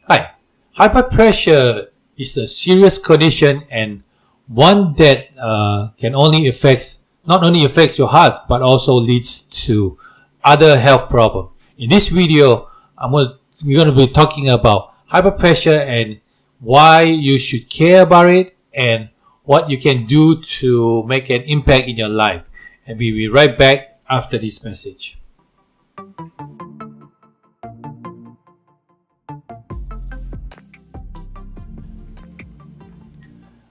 Hi, hyperpressure is a serious condition and one that not only affects your heart but also leads to other health problems. In this video, we're going to be talking about hyperpressure and why you should care about it and what you can do to make an impact in your life. And we'll be right back after this message.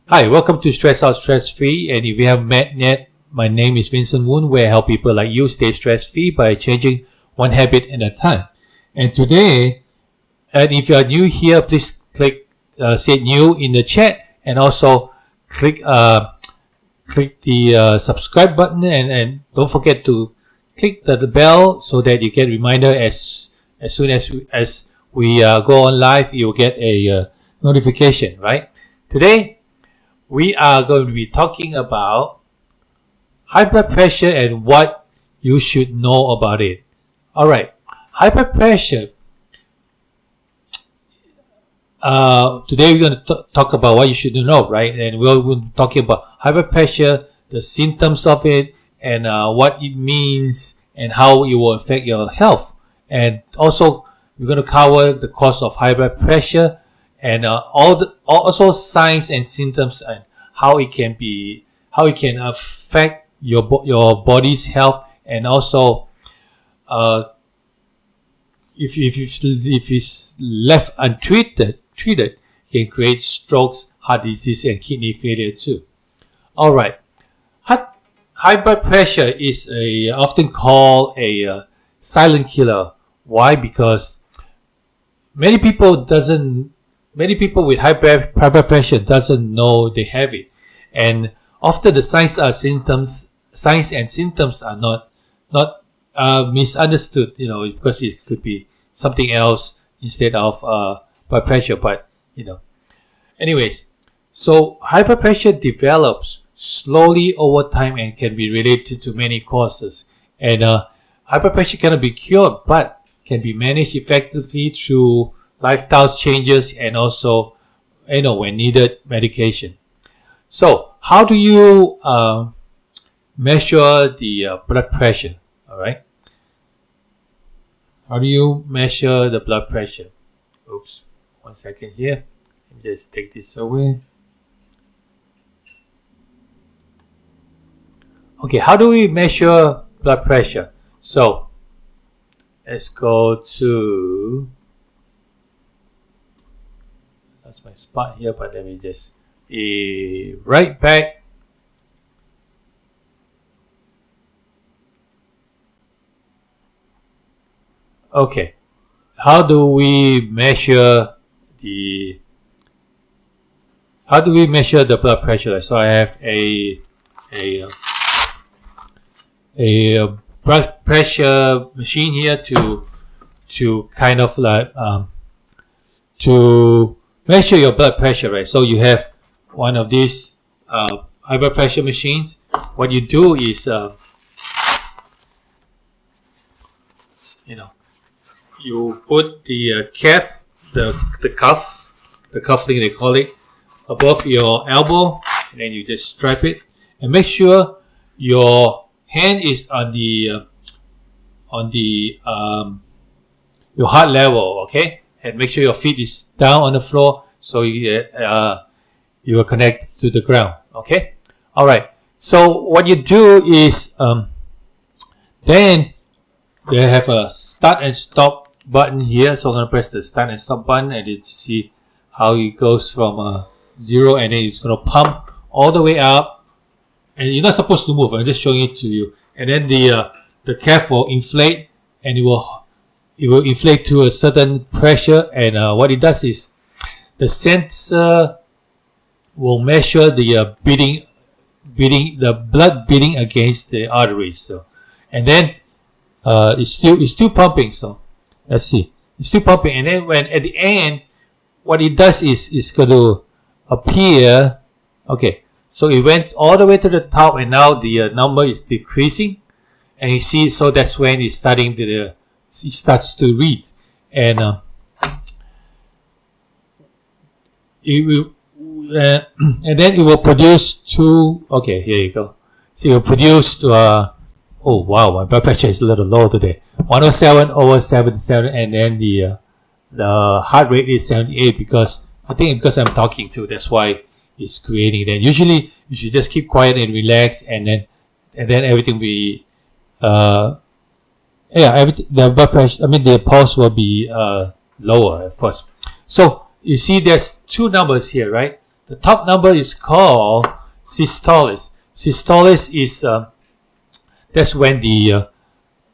Hi, welcome to Stress Out Stress Free, and if you haven't met yet, my name is Vincent Woon, where I help people like you stay stress free by changing one habit at a time. And today, and if you are new here, please click say new in the chat, and also click the subscribe button, and don't forget to click the bell so that you get reminder as soon as we go on live. You'll get a notification, right? Today we are going to be talking about high blood pressure and what you should know about it. Alright, hyperpressure. Today we're going to talk about what you should know, right? And we're going to be talking about hyperpressure, the symptoms of it, and what it means and how it will affect your health. And also we're going to cover the cause of high blood pressure and also signs and symptoms and how it can affect your body's health, and also if it's left untreated, it can create strokes, heart disease, and kidney failure too. All right, high blood pressure is often called a silent killer. Why? Because many people with high blood pressure doesn't know they have it, and often the signs and symptoms are not misunderstood, because it could be something else instead of blood pressure. But anyways, so hyperpressure develops slowly over time and can be related to many causes. And hyperpressure cannot be cured, but can be managed effectively through lifestyle changes and also, when needed, medication. So, how do you measure the blood pressure? All right. How do you measure the blood pressure? Oops, 1 second here. Let me just take this away. Okay, how do we measure blood pressure? So, let's go to... That's my spot here, but let me just be right back. Okay, how do we measure the blood pressure? So I have a blood pressure machine here to kind of like to measure your blood pressure, right? So you have one of these high blood pressure machines. What you do is you put the cufflink they call it, above your elbow, and then you just strap it, and make sure your hand is on the your heart level, okay? And make sure your feet is down on the floor so you are connected to the ground, okay? All right. So what you do is then they have a start and stop button here. So I'm going to press the start and stop button, and you see how it goes from 0, and then it's going to pump all the way up. And you're not supposed to move. I'm just showing it to you. And then the cap will inflate, and it will inflate to a certain pressure. And what it does is the sensor will measure the blood beating against the arteries. So, and then it's still pumping. So let's see, it's still pumping. And then when at the end, what it does is it's going to appear. Okay, so it went all the way to the top, and now the number is decreasing. And you see, so that's when it's starts to read. And it will, and then it will produce two. Okay, here you go. So it will produce. Oh wow, my blood pressure is a little low today. 107/77, and then the heart rate is 78 because because I'm talking too. That's why it's creating. Then usually you should just keep quiet and relax, and then everything will be the blood pressure. The pulse will be lower at first. So you see, there's two numbers here, right? The top number is called systolis. Systolis is that's when the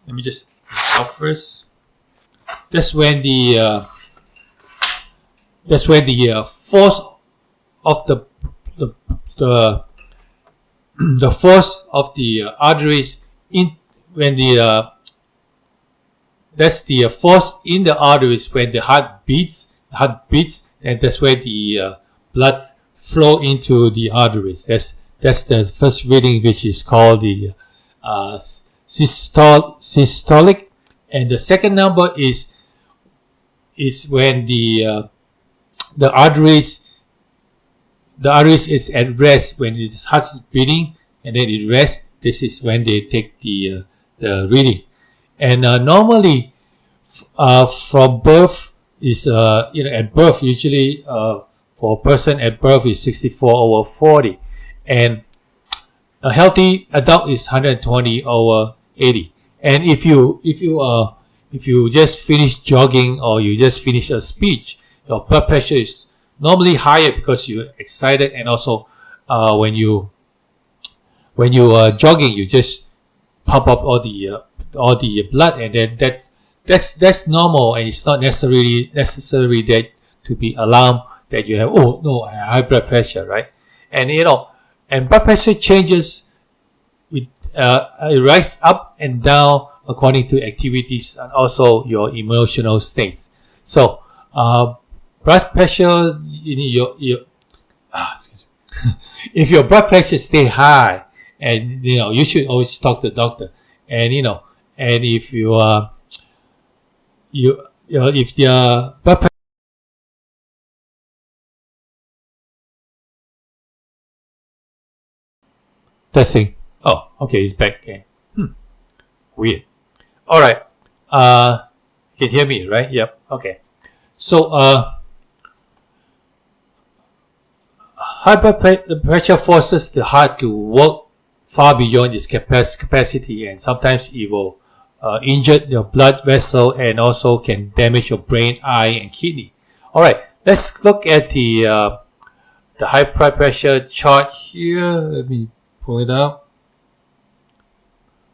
let me just out first. That's when the force of the force of the arteries in when the that's the force in the arteries when the heart beats, and that's where the blood flow into the arteries. That's the first reading, which is called the systolic, and the second number is when the arteries is at rest, when the heart is beating and then it rests. This is when they take the reading, and normally from birth is at birth usually for a person at birth is 64/40, and a healthy adult is 120/80. And if you just finish jogging or you just finish a speech, your blood pressure is normally higher because you're excited, and also when you are jogging, you just pump up all the blood, and then that's normal, and it's not necessary that to be alarmed that you have high blood pressure, right? And and blood pressure changes with it rises up and down according to activities and also your emotional states. So blood pressure excuse me. If your blood pressure stay high, and you should always talk to the doctor, and and if if the blood pressure testing. Oh, okay, it's back again. Weird. All right. You can hear me, right? Yep. Okay. So high blood pressure forces the heart to work far beyond its capacity, and sometimes it will injure your blood vessel and also can damage your brain, eye, and kidney. All right. Let's look at the high blood pressure chart here. Let me pull it up.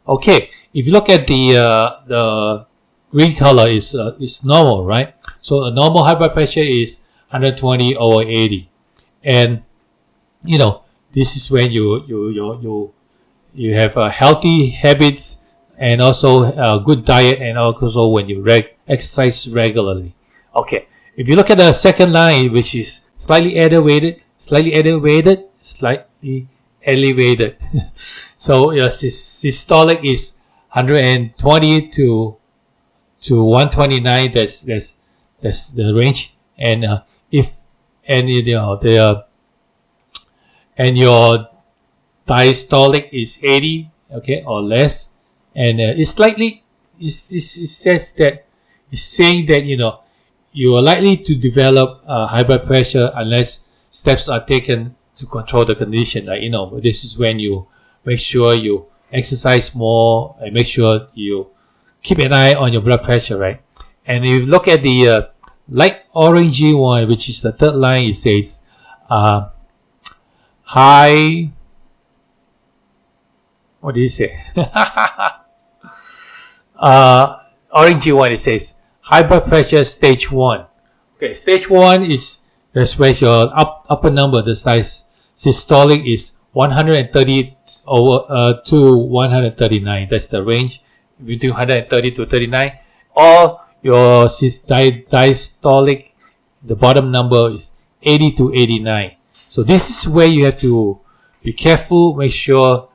Okay, if you look at the green color is normal, right? So a normal high blood pressure is 120/80, and this is when you have healthy habits and also a good diet, and also when you exercise regularly. Okay, if you look at the second line, which is slightly elevated. So your systolic is 120 to 129. That's the range, and your diastolic is 80, okay, or less, and it's slightly it says that it's saying that you are likely to develop high blood pressure unless steps are taken to control the condition. This is when you make sure you exercise more and make sure you keep an eye on your blood pressure, right? And if you look at the light orangey one, which is the third line, it says high. What did it say? Orangey one, it says high blood pressure stage 1. Okay, stage 1 is that's where your upper number, the size systolic is 130 to 139. That's the range between 130 to 39. Or your diastolic, the bottom number is 80 to 89. So this is where you have to be careful. Make sure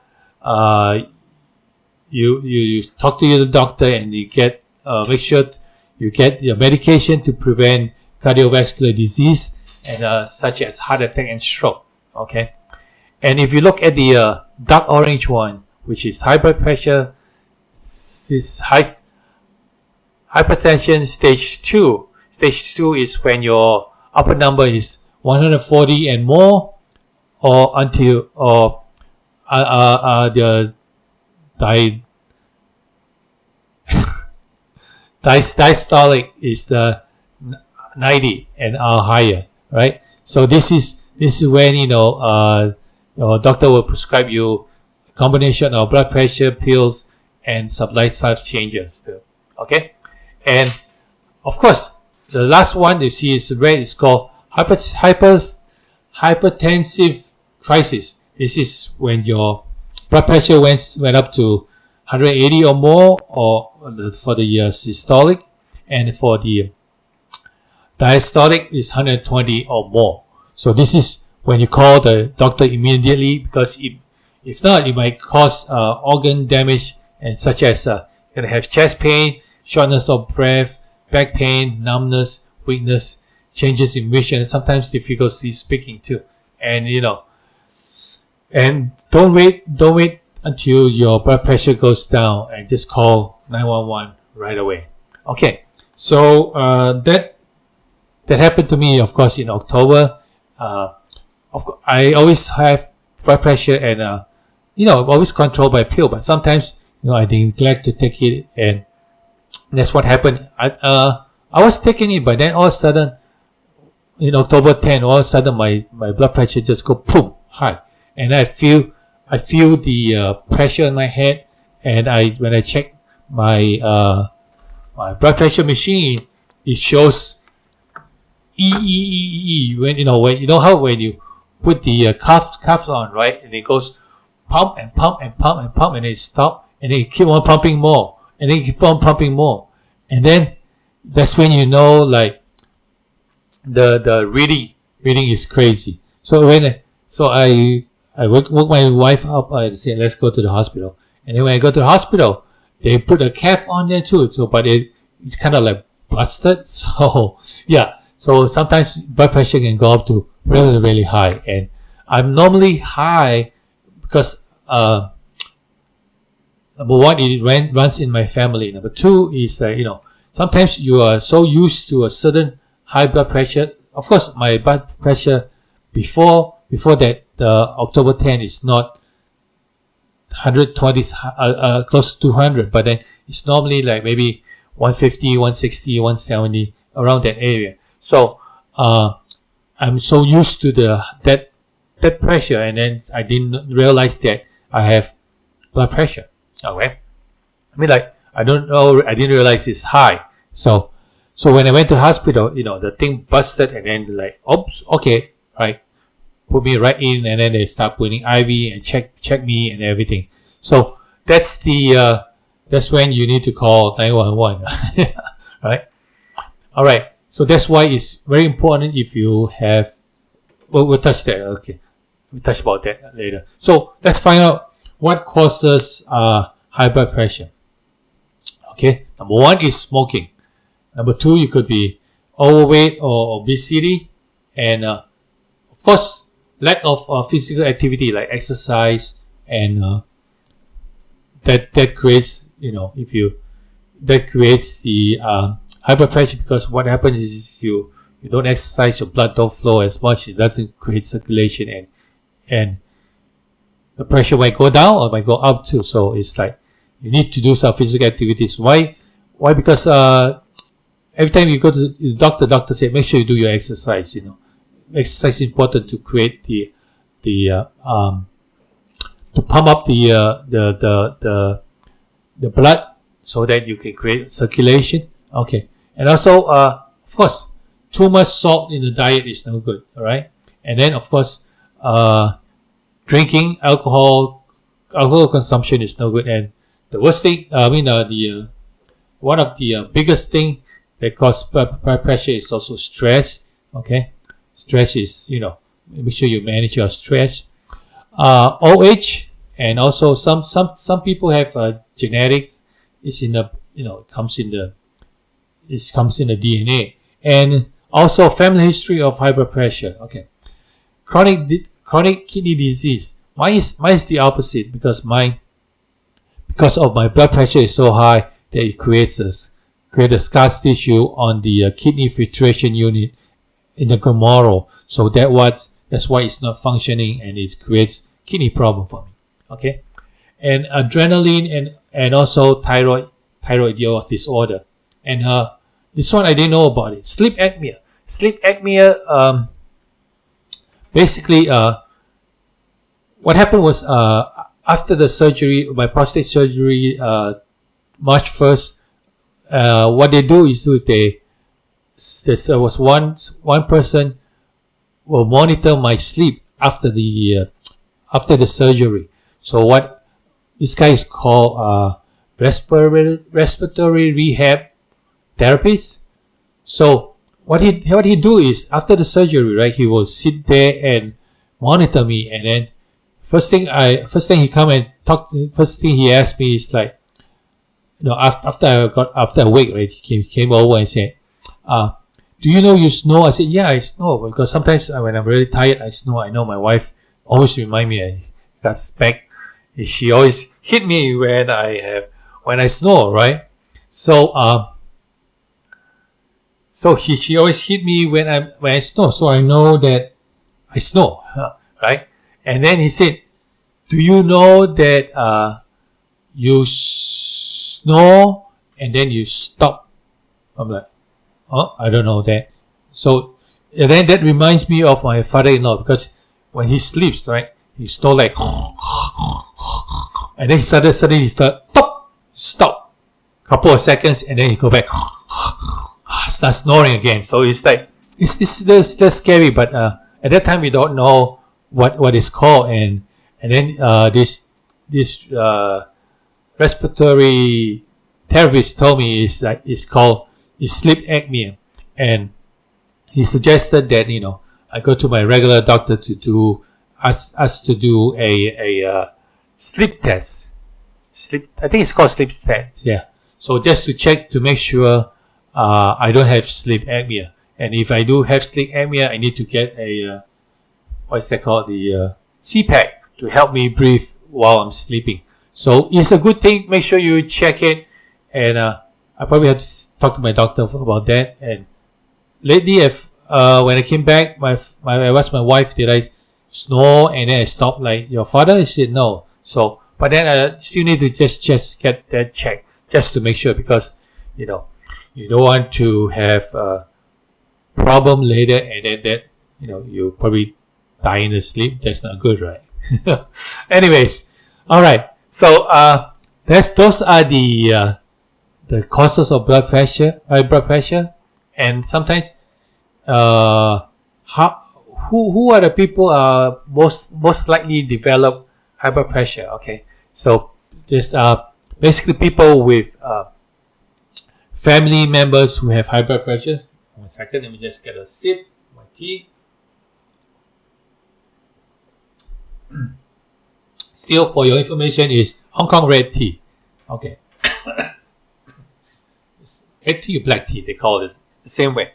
you talk to your doctor, and you make sure you get your medication to prevent cardiovascular disease. and such as heart attack and stroke. Okay, and if you look at the dark orange one, which is high blood pressure, this hypertension stage 2. Stage 2 is when your upper number is 140 and more, or until the diastolic is the 90 and higher, right? So this is when your doctor will prescribe you a combination of blood pressure pills and some lifestyle changes too. Okay, and of course the last one you see is red. It's called hypertensive crisis. This is when your blood pressure went up to 180 or more, or for the systolic, and for the diastolic is 120 or more. So this is when you call the doctor immediately, because if not, it might cause organ damage, and such as you're gonna have chest pain, shortness of breath, back pain, numbness, weakness, changes in vision, and sometimes difficulty speaking too. And and don't wait until your blood pressure goes down, and just call 911 right away. Okay, so that happened to me, of course, in October. Of course, I always have blood pressure, and always controlled by pill, but sometimes I neglect to take it, and that's what happened. I was taking it, but then all of a sudden, in October 10, all of a sudden my blood pressure just go boom high, and I feel the pressure in my head, and when I check my my blood pressure machine, it shows E. When when you put the cuffs on, right, and it goes pump and pump and pump and pump, and it stop, and it keep on pumping more, and then keep on pumping more, and then that's when like the reading is crazy. So I woke my wife up. I said, let's go to the hospital. And then when I go to the hospital, they put a cuff on there too. So, but it's kind of like busted. So yeah. So sometimes blood pressure can go up to really, really high. And I'm normally high because number one, it runs in my family. Number two is that sometimes you are so used to a certain high blood pressure. Of course, my blood pressure before that, October 10 is not 120, close to 200, but then it's normally like maybe 150, 160, 170, around that area. So I'm so used to that pressure, and then I didn't realize that I have blood pressure. Okay, I didn't realize it's high. So when I went to hospital, the thing busted, and then oops, okay, right, put me right in, and then they start putting IV and check me and everything. So that's when you need to call 911, right? All right. So that's why it's very important if you have. Well, we'll touch that. Okay, we'll touch about that later. So let's find out what causes high blood pressure. Okay, number one is smoking. Number two, you could be overweight or obesity, and of course, lack of physical activity like exercise, and that creates that creates the high blood pressure, because what happens is you don't exercise, your blood don't flow as much, it doesn't create circulation, and the pressure might go down or might go up too. So it's like you need to do some physical activities. Why? Because every time you go to the doctor say make sure you do your exercise. Exercise is important to create to pump up the blood so that you can create circulation. Okay, and also of course, too much salt in the diet is no good. All right, and then of course, drinking alcohol consumption is no good. And the worst thing, one of the biggest thing that causes blood pressure is also stress. Okay, stress is make sure you manage your stress. OH, and also some people have genetics. It's in the it comes in the DNA, and Also, family history of high blood pressure. Okay, chronic kidney disease. Mine is the opposite, because of my blood pressure is so high that it creates a scar tissue on the kidney filtration unit in the glomerule. So that's why it's not functioning, and it creates kidney problem for me. Okay, and adrenaline and also thyroid disorder. And this one I didn't know about it. Sleep apnea. Basically, what happened was, after the surgery, my prostate surgery, March 1st, what they do is there was one person will monitor my sleep after the surgery. So what this guy is called respiratory rehab therapist. So what he do is, after the surgery, right, he will sit there and monitor me, and then first thing he come and talk. First thing he asked me is like, after I wake, right, he came over and said, do you know you snore? I said, yeah, I snore, because sometimes when I'm really tired, I snore. I know my wife always remind me, I got back. She always hit me when I snore, right? So she always hit me when I snore, so I know that I snore, right? And then he said, do you know that you snore and then you stop? I'm like, oh, I don't know that. So and then that reminds me of my father-in-law, because when he sleeps, right, he snores like, and then suddenly he stop, couple of seconds, and then he go back, start snoring again. So it's like, it's scary, but at that time we don't know what it's called, and then this respiratory therapist told me it's called sleep apnea, and he suggested that I go to my regular doctor to do a sleep test. I think it's called sleep test. Yeah. So just to check, to make sure I don't have sleep apnea, and if I do have sleep apnea, I need to get a what's that called, the CPAP, to help me breathe while I'm sleeping. So it's a good thing. Make sure you check it, and I probably have to talk to my doctor about that. And lately, when I came back, I asked my wife, did I snore and then I stopped like your father? She said no. So, but then I still need to just get that checked, just to make sure, because you don't want to have a problem later, and then that you probably die in the sleep. That's not good, right? Anyways, all right. So those are the causes of high blood pressure, and sometimes who are the people most likely develop high blood pressure? Okay, so there's basically people with family members who have high blood pressure. 1 second, let me just get a sip of my tea. Still, for your information, is Hong Kong red tea. Okay. Red tea or black tea, they call it the same way.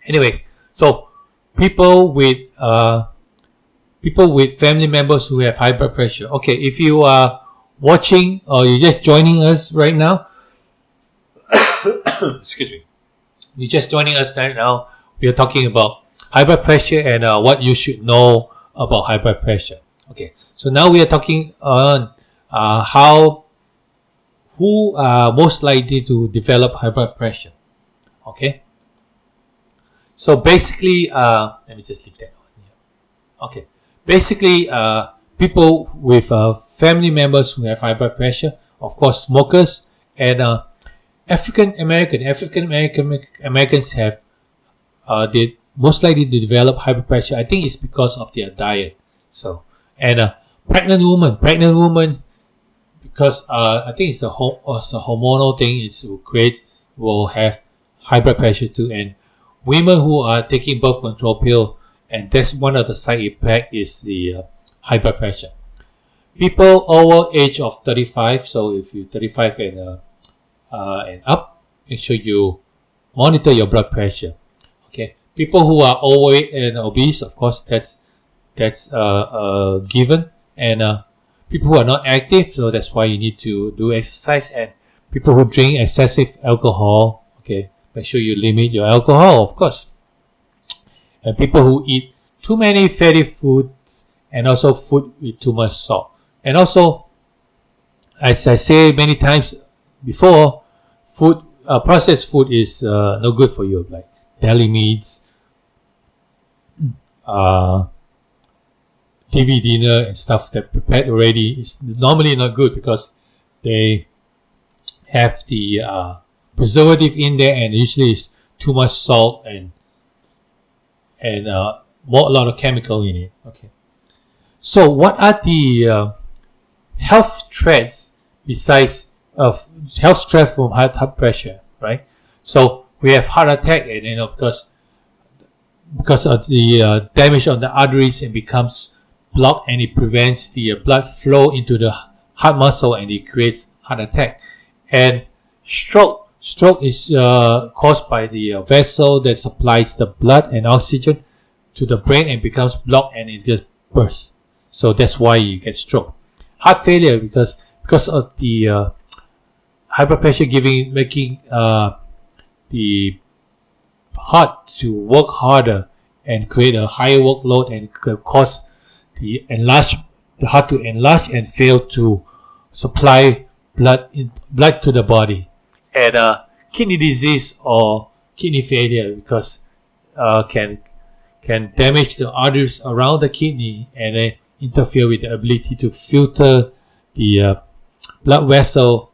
Anyways, so people with family members who have high blood pressure. Okay, if you are watching or you're just joining us right now, excuse me, you're just joining us right now, we are talking about high blood pressure and what you should know about high blood pressure. Okay, so now we are talking on who are most likely to develop high blood pressure. Okay, so basically, let me just leave that on here. Okay, basically, people with family members who have high blood pressure, of course, smokers, and African Americans have they most likely to develop high blood pressure. I think it's because of their diet. So, and pregnant women, because I think it's a hormonal thing. Will have high blood pressure too. And women who are taking birth control pill, and that's one of the side effect is the high blood pressure. People over age of 35. So if you're 35 and up, make sure you monitor your blood pressure. Okay. People who are overweight and obese, of course, that's given, and people who are not active, so that's why you need to do exercise. And people who drink excessive alcohol, okay, make sure you limit your alcohol, of course. And people who eat too many fatty foods and also food with too much salt. And also, as I say many times before, processed food is no good for you, like deli meats, TV dinner and stuff that prepared already is normally not good because they have the preservative in there, and usually it's too much salt and a lot of chemical in it. Okay. So what are the health threats besides health threats from high blood pressure, right? So we have heart attack, and because of the damage on the arteries, it becomes blocked, and it prevents the blood flow into the heart muscle, and it creates heart attack. And stroke is caused by the vessel that supplies the blood and oxygen to the brain, and becomes blocked, and it just bursts. So that's why you get stroke. Heart failure because of the high blood pressure making the heart to work harder and create a higher workload, and cause the heart to enlarge and fail to supply blood to the body. And kidney disease or kidney failure, because can damage the arteries around the kidney and interfere with the ability to filter the blood vessel.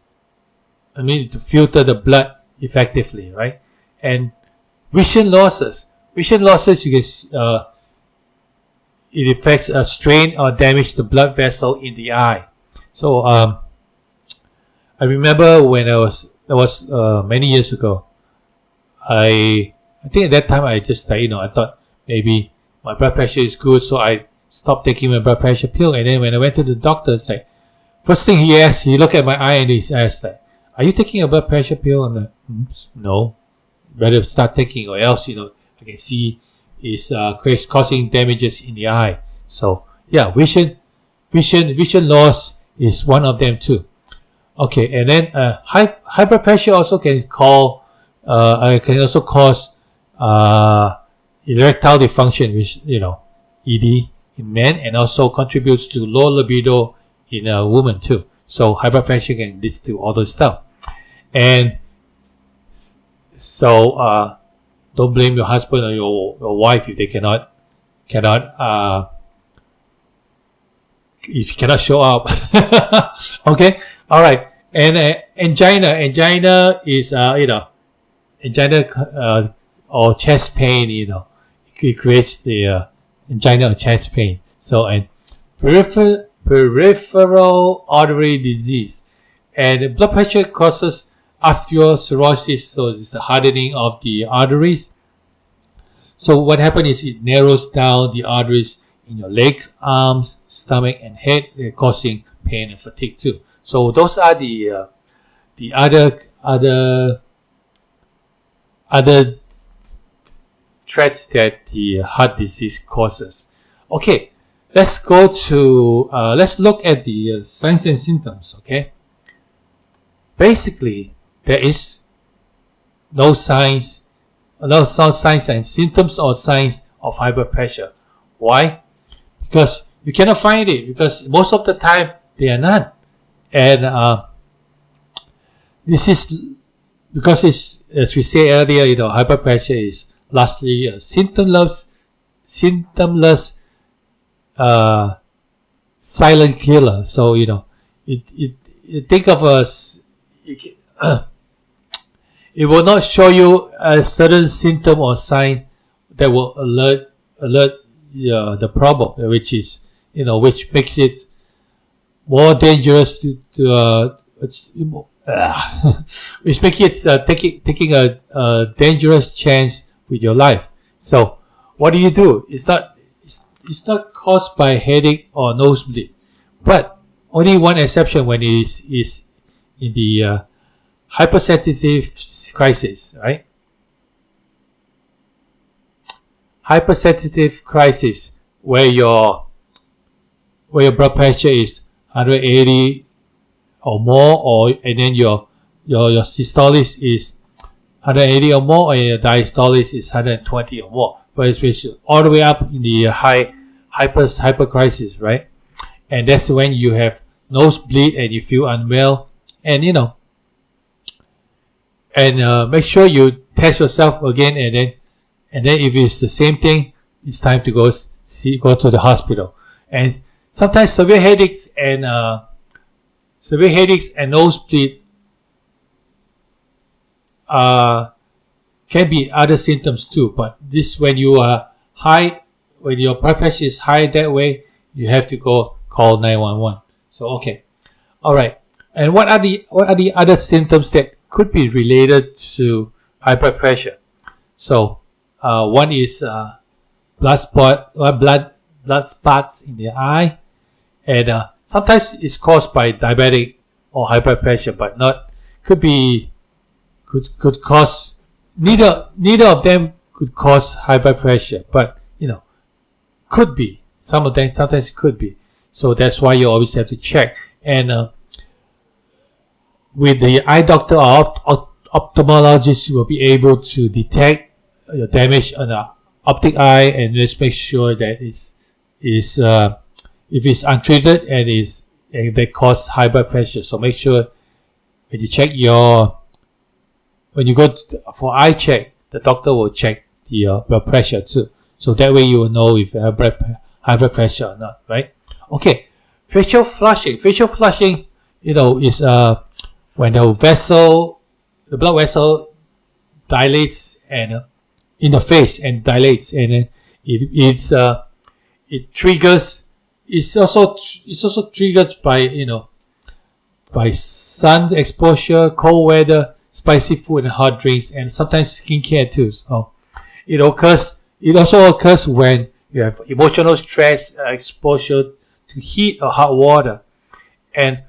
To filter the blood effectively, right? And vision losses, you can it affects a strain or damage the blood vessel in the eye. So I remember when that was many years ago. I think at that time I just I thought maybe my blood pressure is good, so I stopped taking my blood pressure pill. And then when I went to the doctor, it's like first thing he looked at my eye and he asked like, "Are you taking a blood pressure pill?" I'm like, "No, better start taking, or else I can see it's causing damages in the eye." So yeah, vision loss is one of them too. Okay, and then high blood pressure also can cause erectile dysfunction, which ED in men, and also contributes to low libido in a woman too. So high blood pressure can lead to all those stuff. And so don't blame your husband or your wife if they cannot if you cannot show up. Okay, all right. And angina is angina or chest pain. It creates the angina or chest pain. So, and peripheral artery disease, and blood pressure causes arteriosclerosis, so it's the hardening of the arteries. So what happens is it narrows down the arteries in your legs, arms, stomach, and head, causing pain and fatigue too. So those are the other threats that the heart disease causes. Okay, let's go to let's look at the signs and symptoms. Okay, basically there is no signs and symptoms or signs of high blood pressure. Why? Because you cannot find it, because most of the time they are none. And this is because it's, as we say earlier, high blood pressure is lastly a symptomless silent killer. So it think of us. It will not show you a certain symptom or sign that will alert the problem, which is which makes it more dangerous which makes it taking a dangerous chance with your life. So what do? It's not caused by headache or nosebleed, but only one exception, when it is in the hypersensitive crisis, right? hypersensitive crisis where your blood pressure is 180 or more, and then your systolis is 180 or more, or your diastolis is 120 or more. But it's all the way up in the hyper crisis, right? And that's when you have nosebleed and you feel unwell, and make sure you test yourself again, and then if it's the same thing, it's time to go to the hospital. And sometimes severe headaches and nosebleeds can be other symptoms too. But this, when you are high, when your blood pressure is high that way, you have to go call 911. So okay, all right. And what are the other symptoms that could be related to high blood pressure? So one is blood spots in the eye, and sometimes it's caused by diabetic or high blood pressure, but not could cause neither of them could cause high blood pressure, but could be. Some of them sometimes it could be. So that's why you always have to check. And with the eye doctor or ophthalmologist, you will be able to detect your damage on the optic eye, and just make sure that if it's untreated and they cause high blood pressure. So make sure when you go for eye check, the doctor will check the blood pressure too. So that way you will know if you have high blood pressure or not, right? Okay, facial flushing. Facial flushing, is when the blood vessel dilates and in the face and dilates, and then it triggers. It's also triggered by sun exposure, cold weather, spicy food, and hot drinks, and sometimes skincare too. So it also occurs when you have emotional stress, exposure to heat or hot water. And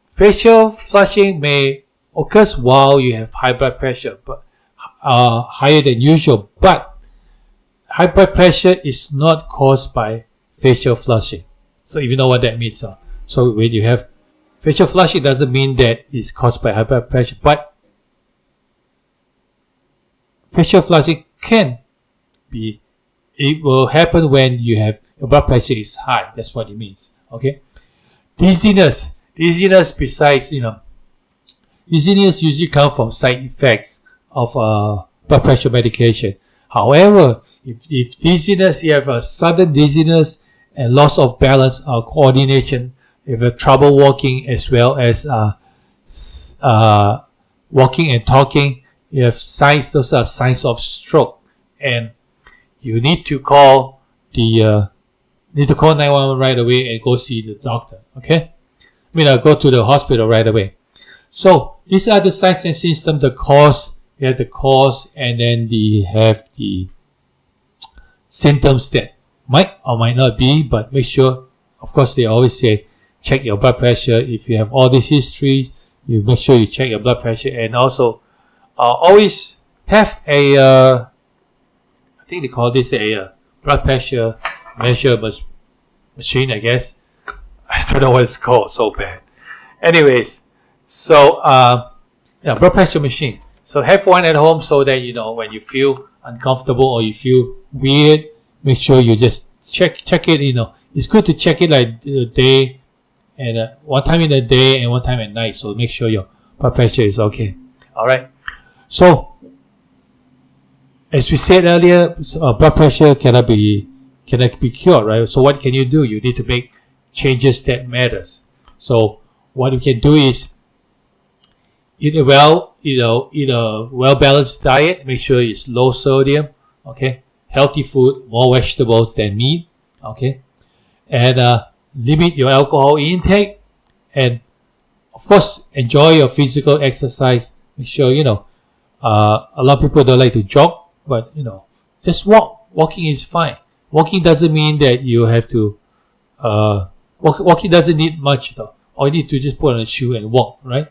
facial flushing may occur while you have high blood pressure, but higher than usual. But high blood pressure is not caused by facial flushing. So if you know what that means. So when you have facial flushing, doesn't mean that it's caused by high blood pressure, but facial flushing it will happen when your blood pressure is high. That's what it means. Okay. Dizziness besides, dizziness usually comes from side effects of blood pressure medication. However, if dizziness, you have a sudden dizziness and loss of balance or coordination, you have trouble walking as well as walking and talking, you have signs, those are signs of stroke, and you need to call 911 right away and go see the doctor. Okay, go to the hospital right away. So these are the signs and symptoms. The cause, you have the cause, and then have the symptoms that might or might not be. But make sure, of course, they always say check your blood pressure. If you have all this history, you make sure you check your blood pressure, and also always have I think they call this a blood pressure measure machine, I guess. I don't know what it's called, so bad. Anyways, so blood pressure machine. So have one at home so that when you feel uncomfortable or you feel weird, make sure you just check it. It's good to check it like a day, and one time in the day and one time at night. So make sure your blood pressure is okay. All right. So as we said earlier, blood pressure cannot be cured, right? So what can you do? You need to make changes that matters. So what you can do is eat a well-balanced diet. Make sure it's low sodium, okay? Healthy food, more vegetables than meat, okay? And limit your alcohol intake, and of course enjoy your physical exercise. Make sure a lot of people don't like to jog, but just walk. Walking is fine. Walking doesn't mean that you have to walking doesn't need much though. All you need to just put on a shoe and walk, right?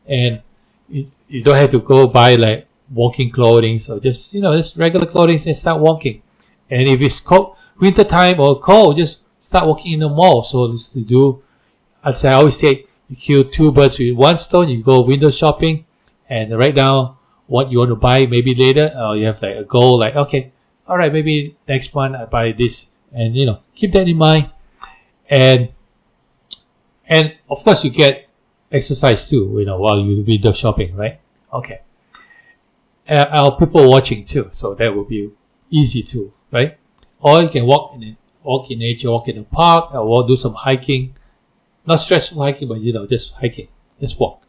And you don't have to go buy like walking clothing, so just just regular clothing and start walking. And if it's cold, winter time or cold, just start walking in the mall. So this to do, as I always say, you kill two birds with one stone. You go window shopping and write down what you want to buy maybe later, or you have like a goal like, okay, all right, maybe next month I buy this, and keep that in mind. And of course you get exercise too, while you window shopping, right? Okay. Our people watching too, so that will be easy too, right? Or you can walk in nature, walk in the park, or do some hiking. Not stressful hiking, but just hiking, just walk.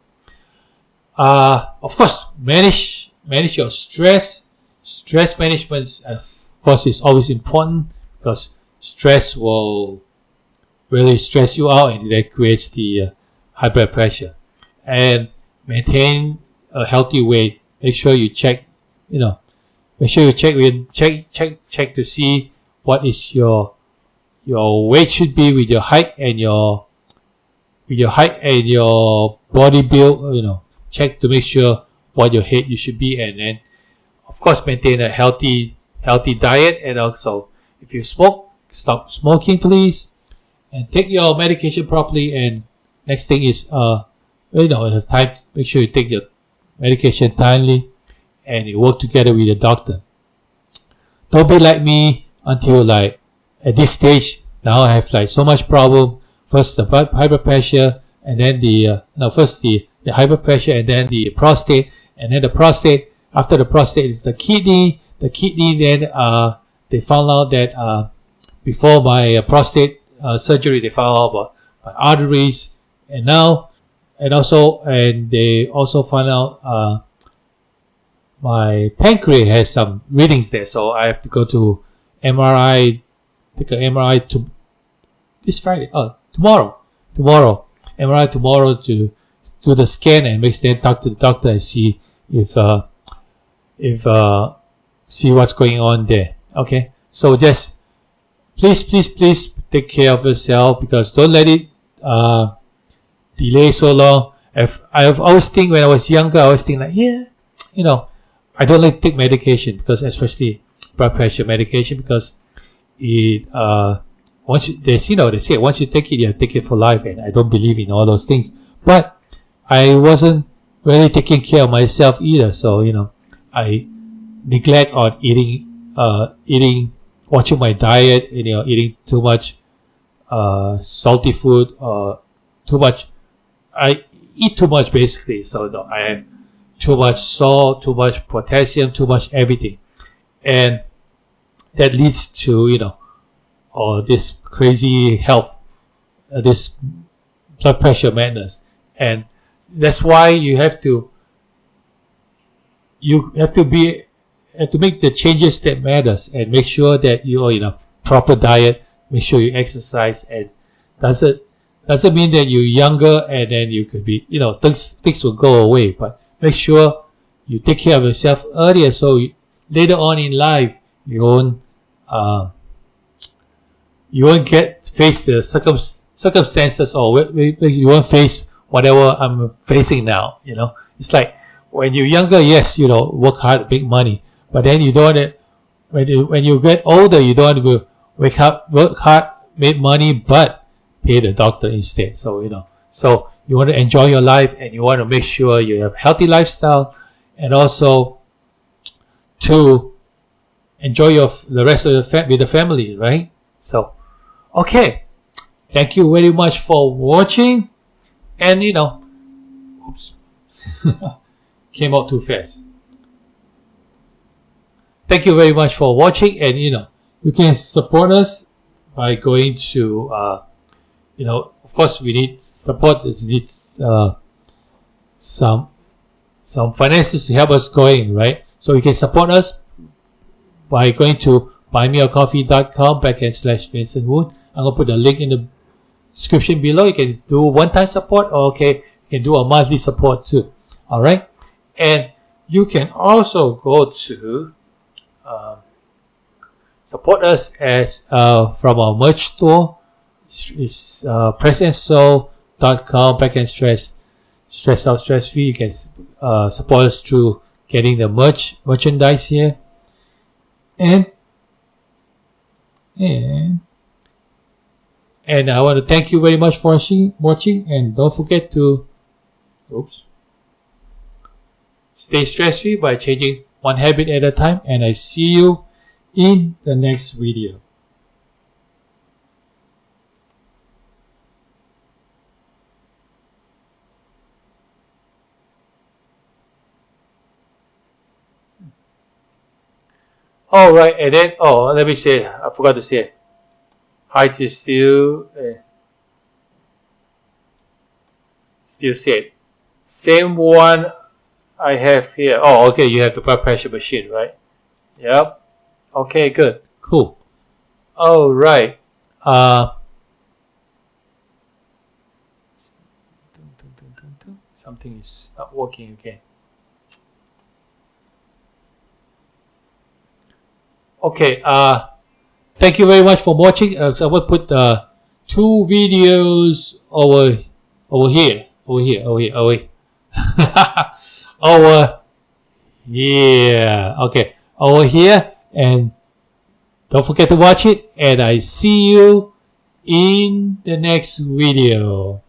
Of course, manage your stress. Stress management, of course, is always important, because stress will really stress you out, and that creates the high blood pressure. And maintain a healthy weight. Make sure you check. Make sure you check to see what is your weight should be with your height and your body build. Check to make sure what your height you should be, and then of course maintain a healthy diet. And also, if you smoke, stop smoking, please, and take your medication properly. And next thing is have time. Make sure you take your medication timely, and you work together with the doctor. Don't be like me until like at this stage. Now I have like so much problem. First the high blood pressure, and then the high blood pressure, and then the prostate, and then the prostate. After the prostate is the kidney. The kidney, then they found out that before my prostate surgery, they found out about my arteries, and they also found out my pancreas has some readings there, so I have to go to MRI, take an MRI this Friday. Tomorrow. MRI tomorrow to do the scan, and then talk to the doctor and see see what's going on there. Okay, so just please take care of yourself, because don't let it delay so long. I've always think when I was younger, I always think like, I don't like to take medication, because especially blood pressure medication, because it they say once you take it, you have to take it for life, and I don't believe in all those things. But I wasn't really taking care of myself either, so I neglect on eating, watching my diet, eating too much salty food, too much. I eat too much basically, so I have too much salt, too much potassium, too much everything, and that leads to this crazy health, this blood pressure madness. And that's why you have to make the changes that matters, and make sure that you are in a proper diet. Make sure you exercise, and doesn't mean that you're younger and then you could be things will go away, but make sure you take care of yourself earlier, so later on in life you won't face the circumstances, or you won't face whatever I'm facing now. It's like when you're younger, yes, work hard, make money, but then you don't want to, when you get older, you don't want to work hard, make money, but pay the doctor instead. So so you want to enjoy your life, and you want to make sure you have healthy lifestyle, and also to enjoy the rest of with the family, right? So okay, thank you very much for watching. And oops, came out too fast. Thank you very much for watching, and you can support us by going to of course we need support. We need some finances to help us going, right? So you can support us by going to buymeacoffee.com/Vincent Woon. I'm gonna put the link in the description below. You can do one-time support, or you can do a monthly support too. All right, and you can also go to support us as from our merch store. It's presentsoul.com/stress out stress free. You can support us through getting the merchandise here, and And I want to thank you very much for watching, and don't forget to stay stress-free by changing one habit at a time, and I see you in the next video. All right, and then let me say, I forgot to say, height is still set. Same one I have here. Oh, okay, you have the blood pressure machine, right? Yep. Okay, good, cool. All right. Something is not working again. Okay, thank you very much for watching. So I will put 2 videos over here. Over here. Okay, over here, and don't forget to watch it, and I see you in the next video.